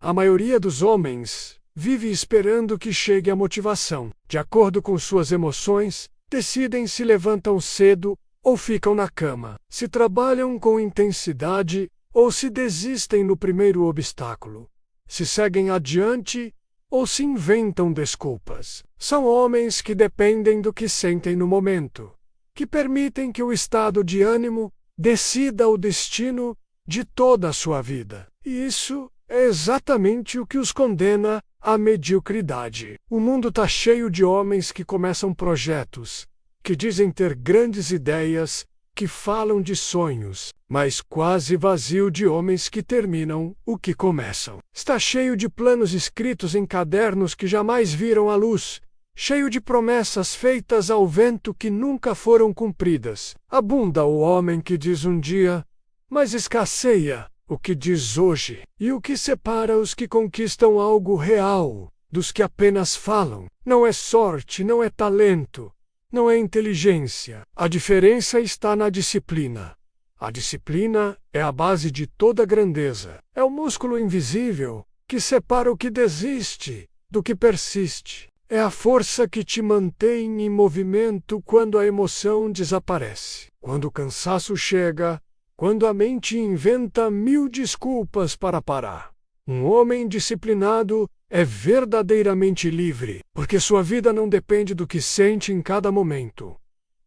A maioria dos homens vive esperando que chegue a motivação. De acordo com suas emoções, decidem se levantam cedo ou ficam na cama, se trabalham com intensidade ou se desistem no primeiro obstáculo, se seguem adiante ou se inventam desculpas. São homens que dependem do que sentem no momento, que permitem que o estado de ânimo decida o destino de toda a sua vida. E isso é exatamente o que os condena à mediocridade. O mundo está cheio de homens que começam projetos, que dizem ter grandes ideias, que falam de sonhos, mas quase vazio de homens que terminam o que começam. Está cheio de planos escritos em cadernos que jamais viram a luz, cheio de promessas feitas ao vento que nunca foram cumpridas. Abunda o homem que diz um dia, mas escasseia o que diz hoje. E o que separa os que conquistam algo real dos que apenas falam? Não é sorte, não é talento, não é inteligência. A diferença está na disciplina. A disciplina é a base de toda grandeza. É o músculo invisível que separa o que desiste do que persiste. É a força que te mantém em movimento quando a emoção desaparece. Quando o cansaço chega, quando a mente inventa 1000 desculpas para parar. Um homem disciplinado é verdadeiramente livre, porque sua vida não depende do que sente em cada momento,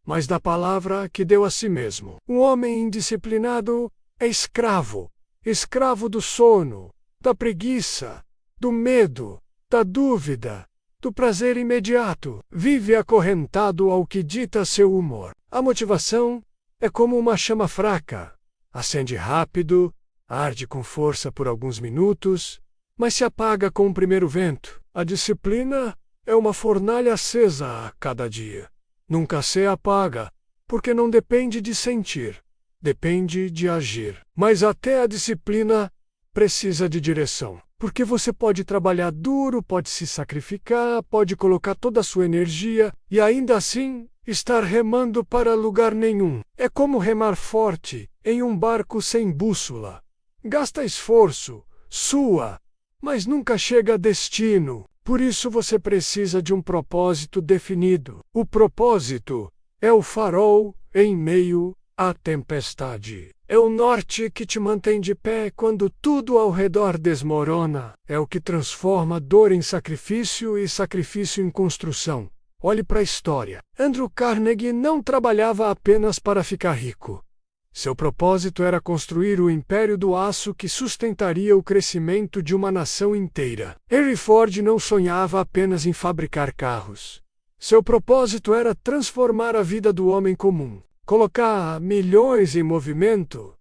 mas da palavra que deu a si mesmo. Um homem indisciplinado é escravo, escravo do sono, da preguiça, do medo, da dúvida, do prazer imediato. Vive acorrentado ao que dita seu humor. A motivação é como uma chama fraca. Acende rápido, arde com força por alguns minutos, mas se apaga com o primeiro vento. A disciplina é uma fornalha acesa a cada dia. Nunca se apaga, porque não depende de sentir, depende de agir. Mas até a disciplina precisa de direção, porque você pode trabalhar duro, pode se sacrificar, pode colocar toda a sua energia e ainda assim estar remando para lugar nenhum. É como remar forte em um barco sem bússola. Gasta esforço, sua, mas nunca chega a destino. Por isso você precisa de um propósito definido. O propósito é o farol em meio à tempestade. É o norte que te mantém de pé quando tudo ao redor desmorona. É o que transforma dor em sacrifício e sacrifício em construção. Olhe para a história. Andrew Carnegie não trabalhava apenas para ficar rico. Seu propósito era construir o império do aço que sustentaria o crescimento de uma nação inteira. Henry Ford não sonhava apenas em fabricar carros. Seu propósito era transformar a vida do homem comum, colocar milhões em movimento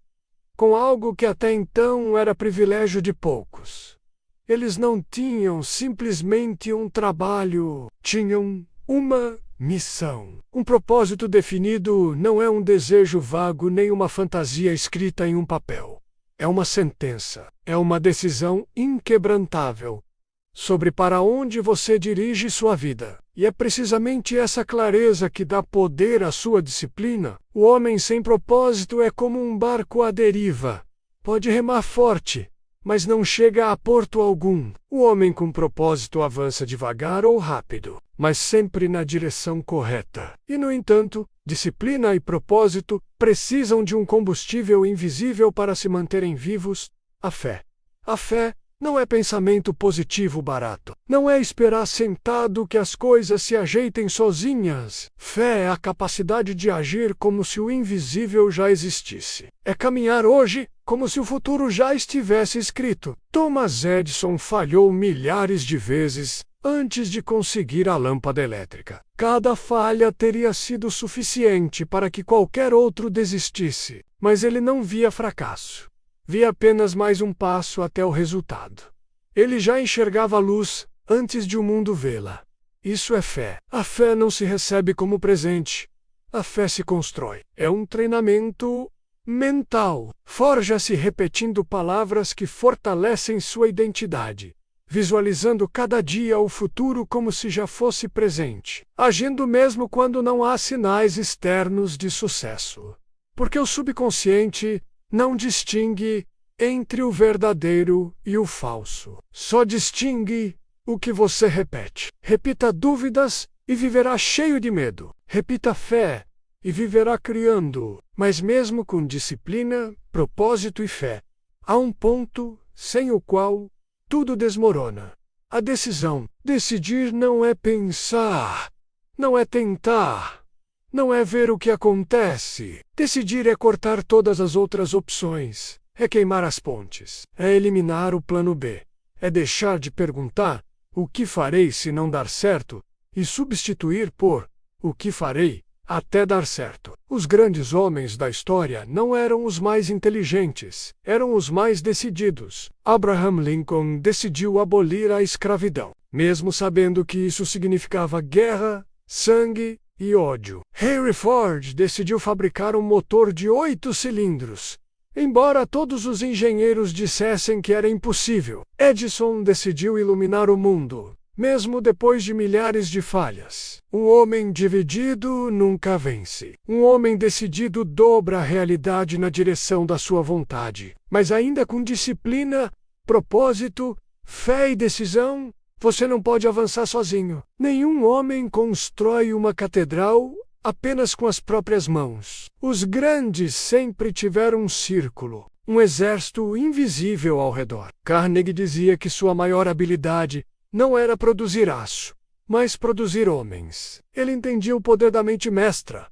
com algo que até então era privilégio de poucos. Eles não tinham simplesmente um trabalho, tinham uma missão. Um propósito definido não é um desejo vago nem uma fantasia escrita em um papel. É uma sentença, é uma decisão inquebrantável sobre para onde você dirige sua vida. E é precisamente essa clareza que dá poder à sua disciplina. O homem sem propósito é como um barco à deriva. Pode remar forte, mas não chega a porto algum. O homem com propósito avança devagar ou rápido, mas sempre na direção correta. E, no entanto, disciplina e propósito precisam de um combustível invisível para se manterem vivos: a fé. A fé não é pensamento positivo barato. Não é esperar sentado que as coisas se ajeitem sozinhas. Fé é a capacidade de agir como se o invisível já existisse. É caminhar hoje como se o futuro já estivesse escrito. Thomas Edison falhou milhares de vezes antes de conseguir a lâmpada elétrica. Cada falha teria sido suficiente para que qualquer outro desistisse. Mas ele não via fracasso. Via apenas mais um passo até o resultado. Ele já enxergava a luz antes de o mundo vê-la. Isso é fé. A fé não se recebe como presente. A fé se constrói. É um treinamento mental. Forja-se repetindo palavras que fortalecem sua identidade, visualizando cada dia o futuro como se já fosse presente, agindo mesmo quando não há sinais externos de sucesso. Porque o subconsciente não distingue entre o verdadeiro e o falso. Só distingue o que você repete. Repita dúvidas e viverá cheio de medo. Repita fé e viverá criando. Mas mesmo com disciplina, propósito e fé, há um ponto sem o qual tudo desmorona. A decisão. Decidir não é pensar, não é tentar, não é ver o que acontece. Decidir é cortar todas as outras opções, é queimar as pontes, é eliminar o plano B, é deixar de perguntar o que farei se não dar certo e substituir por o que farei até dar certo. Os grandes homens da história não eram os mais inteligentes, eram os mais decididos. Abraham Lincoln decidiu abolir a escravidão, mesmo sabendo que isso significava guerra, sangue e ódio. Henry Ford decidiu fabricar um motor de 8 cilindros, embora todos os engenheiros dissessem que era impossível. Edison decidiu iluminar o mundo, mesmo depois de milhares de falhas. Um homem dividido nunca vence. Um homem decidido dobra a realidade na direção da sua vontade. Mas ainda com disciplina, propósito, fé e decisão, você não pode avançar sozinho. Nenhum homem constrói uma catedral apenas com as próprias mãos. Os grandes sempre tiveram um círculo, um exército invisível ao redor. Carnegie dizia que sua maior habilidade não era produzir aço, mas produzir homens. Ele entendia o poder da mente mestra.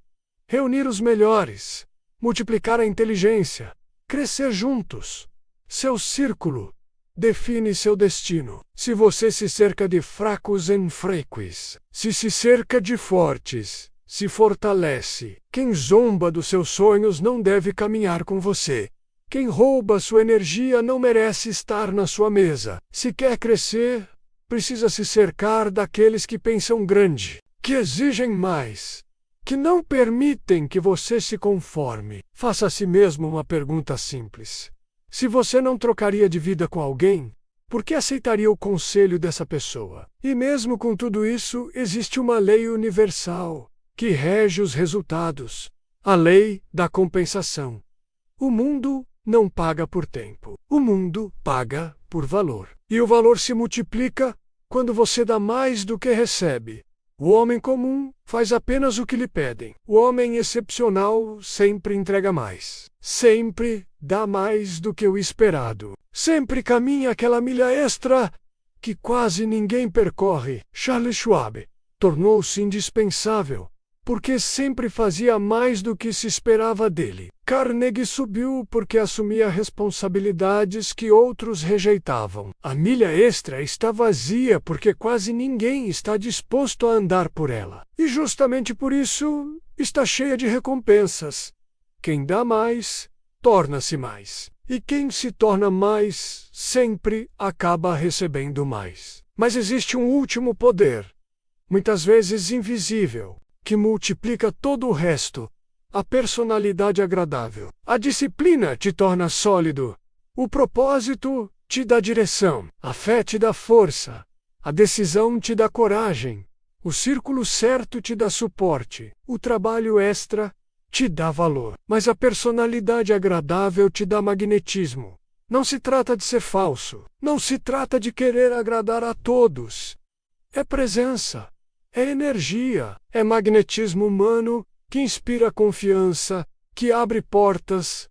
Reunir os melhores, multiplicar a inteligência, crescer juntos. Seu círculo define seu destino. Se você se cerca de fracos, enfraquece. Se cerca de fortes, se fortalece. Quem zomba dos seus sonhos não deve caminhar com você. Quem rouba sua energia não merece estar na sua mesa. Se quer crescer, precisa se cercar daqueles que pensam grande, que exigem mais, que não permitem que você se conforme. Faça a si mesmo uma pergunta simples. Se você não trocaria de vida com alguém, por que aceitaria o conselho dessa pessoa? E mesmo com tudo isso, existe uma lei universal que rege os resultados, a lei da compensação. O mundo não paga por tempo. O mundo paga por valor. E o valor se multiplica quando você dá mais do que recebe. O homem comum faz apenas o que lhe pedem. O homem excepcional sempre entrega mais. Sempre dá mais do que o esperado. Sempre caminha aquela milha extra que quase ninguém percorre. Charles Schwab tornou-se indispensável, porque sempre fazia mais do que se esperava dele. Carnegie subiu porque assumia responsabilidades que outros rejeitavam. A milha extra está vazia porque quase ninguém está disposto a andar por ela. E justamente por isso está cheia de recompensas. Quem dá mais, torna-se mais. E quem se torna mais, sempre acaba recebendo mais. Mas existe um último poder, muitas vezes invisível, que multiplica todo o resto. A personalidade agradável. A disciplina te torna sólido. O propósito te dá direção. A fé te dá força. A decisão te dá coragem. O círculo certo te dá suporte. O trabalho extra te dá valor. Mas a personalidade agradável te dá magnetismo. Não se trata de ser falso. Não se trata de querer agradar a todos. É presença. É energia. É magnetismo humano que inspira confiança, que abre portas,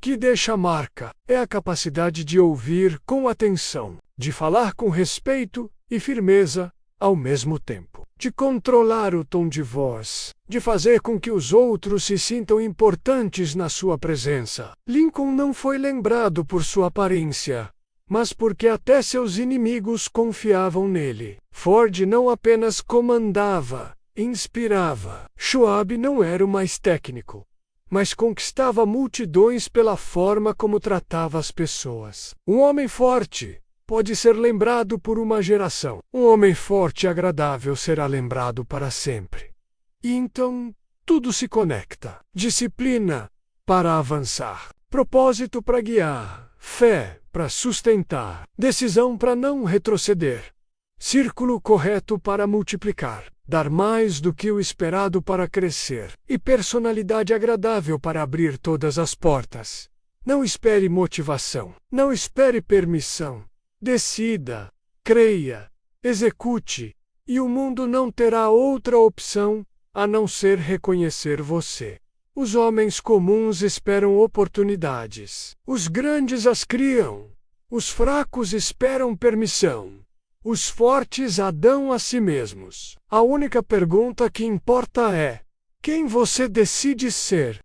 que deixa marca. É a capacidade de ouvir com atenção, de falar com respeito e firmeza ao mesmo tempo, de controlar o tom de voz, de fazer com que os outros se sintam importantes na sua presença. Lincoln não foi lembrado por sua aparência, mas porque até seus inimigos confiavam nele. Ford não apenas comandava, inspirava. Schwab não era o mais técnico, mas conquistava multidões pela forma como tratava as pessoas. Um homem forte pode ser lembrado por uma geração. Um homem forte e agradável será lembrado para sempre. E então, tudo se conecta. Disciplina para avançar. Propósito para guiar. Fé para sustentar. Decisão para não retroceder. Círculo correto para multiplicar. Dar mais do que o esperado para crescer. E personalidade agradável para abrir todas as portas. Não espere motivação. Não espere permissão. Decida, creia, execute, e o mundo não terá outra opção a não ser reconhecer você. Os homens comuns esperam oportunidades. Os grandes as criam. Os fracos esperam permissão. Os fortes a dão a si mesmos. A única pergunta que importa é: quem você decide ser?